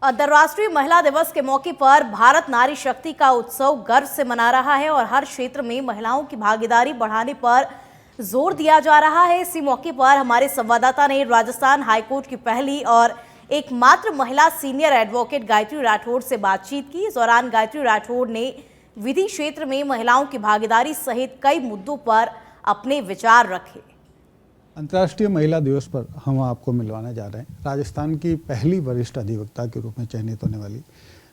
अंतर्राष्ट्रीय महिला दिवस के मौके पर भारत नारी शक्ति का उत्सव गर्व से मना रहा है और हर क्षेत्र में महिलाओं की भागीदारी बढ़ाने पर जोर दिया जा रहा है। इसी मौके पर हमारे संवाददाता ने राजस्थान हाईकोर्ट की पहली और एकमात्र महिला सीनियर एडवोकेट गायत्री राठौड़ से बातचीत की। इस दौरान गायत्री राठौड़ ने विधि क्षेत्र में महिलाओं की भागीदारी सहित कई मुद्दों पर अपने विचार रखे। अंतर्राष्ट्रीय महिला दिवस पर हम आपको मिलवाने जा रहे हैं राजस्थान की पहली वरिष्ठ अधिवक्ता के रूप में चयनित होने वाली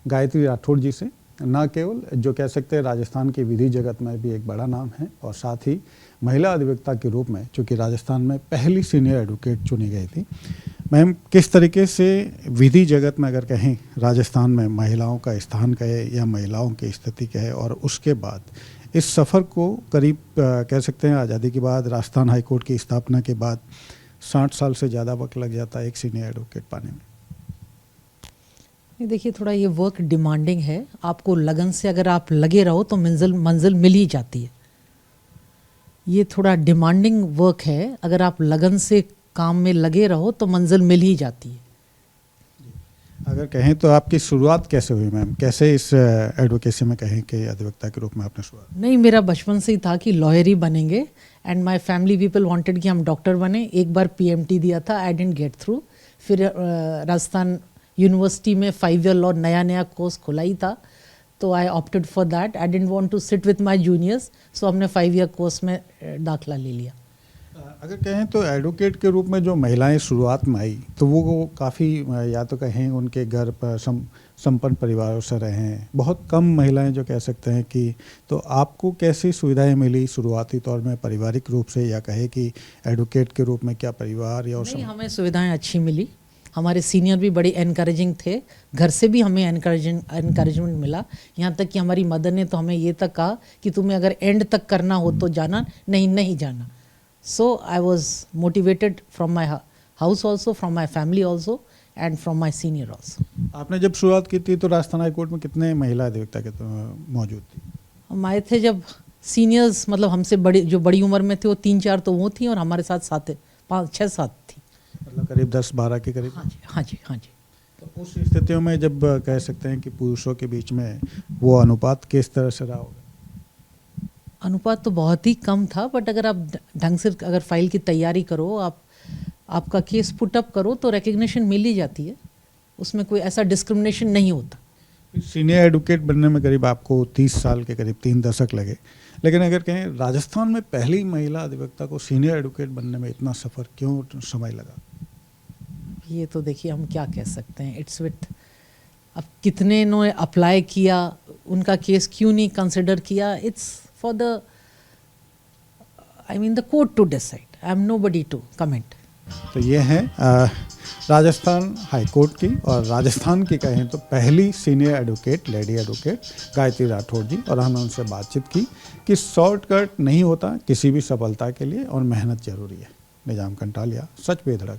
गायत्री राठौड़ जी से। न केवल जो कह सकते हैं राजस्थान के विधि जगत में भी एक बड़ा नाम है और साथ ही महिला अधिवक्ता के रूप में चूँकि राजस्थान में पहली सीनियर एडवोकेट चुनी गई थी। मैम, किस तरीके से विधि जगत में अगर कहें राजस्थान में महिलाओं का स्थान कहे या महिलाओं की स्थिति कहे, और उसके बाद इस सफ़र को करीब कह सकते हैं आज़ादी के बाद राजस्थान हाईकोर्ट की स्थापना के बाद 60 साल से ज़्यादा वक्त लग जाता है एक सीनियर एडवोकेट पाने में। देखिए, थोड़ा ये वर्क डिमांडिंग है। आपको लगन से अगर आप लगे रहो तो मंजिल मिल ही जाती है। ये थोड़ा डिमांडिंग वर्क है। अगर आप लगन से काम में लगे रहो तो मंजिल मिल ही जाती है। अगर कहें तो आपकी शुरुआत कैसे हुई मैम? कैसे इस एडवोकेसी में कहें कि अधिवक्ता के रूप में आपने शुरुआत? नहीं, मेरा बचपन से ही था कि लॉयर ही बनेंगे and my family people wanted कि हम डॉक्टर बने। एक बार पीएमटी दिया था, आई डिडंट गेट थ्रू। फिर राजस्थान यूनिवर्सिटी में 5 ईयर लॉ नया कोर्स खुला ही था, तो I opted for that. I didn't want to sit with my juniors, so हमने 5 ईयर कोर्स में दाखिला ले लिया। अगर कहें तो एडवोकेट के रूप में जो महिलाएं शुरुआत में आई तो वो काफ़ी या तो कहें उनके घर पर संपन्न परिवारों से रहे हैं, बहुत कम महिलाएं जो कह सकते हैं कि, तो आपको कैसी सुविधाएं मिली शुरुआती तौर में पारिवारिक रूप से, या कहे कि एडवोकेट के रूप में क्या परिवार या नहीं, हमें सुविधाएं अच्छी मिली। हमारे सीनियर भी बड़े एनकरेजिंग थे, घर से भी हमें एनकरेजमेंट मिला। यहाँ तक कि हमारी मदर ने तो हमें ये तक कहा कि तुम्हें अगर एंड तक करना हो तो जाना, नहीं जाना। So I was motivated from my house also, from my family also, and from my senior also. आपने जब शुरुआत की थी तो राजस्थान हाईकोर्ट में कितने महिला अधिवक्ता के तो मौजूद थी? हम आए थे जब सीनियर्स, मतलब हमसे बड़ी, जो बड़ी उम्र में थे वो 3-4 तो वो थी, और हमारे साथ 5-6-7 थी, मतलब करीब 10-12 के करीब। हाँ जी। तो उस स्थितियों में जब कह सकते हैं कि पुरुषों के बीच में वो अनुपात किस तरह से रहा होगा? अनुपात तो बहुत ही कम था, बट अगर आप ढंग से अगर फाइल की तैयारी करो, आपका केस पुटअप करो तो रिकग्निशन मिल ही जाती है। उसमें कोई ऐसा डिस्क्रिमिनेशन नहीं होता। सीनियर एडवोकेट बनने में करीब आपको 30 साल के करीब 3 दशक लगे, लेकिन अगर कहें राजस्थान में पहली महिला अधिवक्ता को सीनियर एडवोकेट बनने में इतना सफ़र क्यों समय लगा? ये तो देखिए हम क्या कह सकते हैं, इट्स विथ, अब कितने ने अप्लाई किया, उनका केस क्यों नहीं कंसिडर किया, it's for the court to decide. I am nobody to comment. तो ये है राजस्थान हाईकोर्ट की और राजस्थान की कहें तो पहली senior advocate, lady advocate Gayatri Rathore ji, और हमने उनसे बातचीत की कि शॉर्टकट नहीं होता किसी भी सफलता के लिए और मेहनत जरूरी है। निजाम कंटालिया, सच पे धड़क।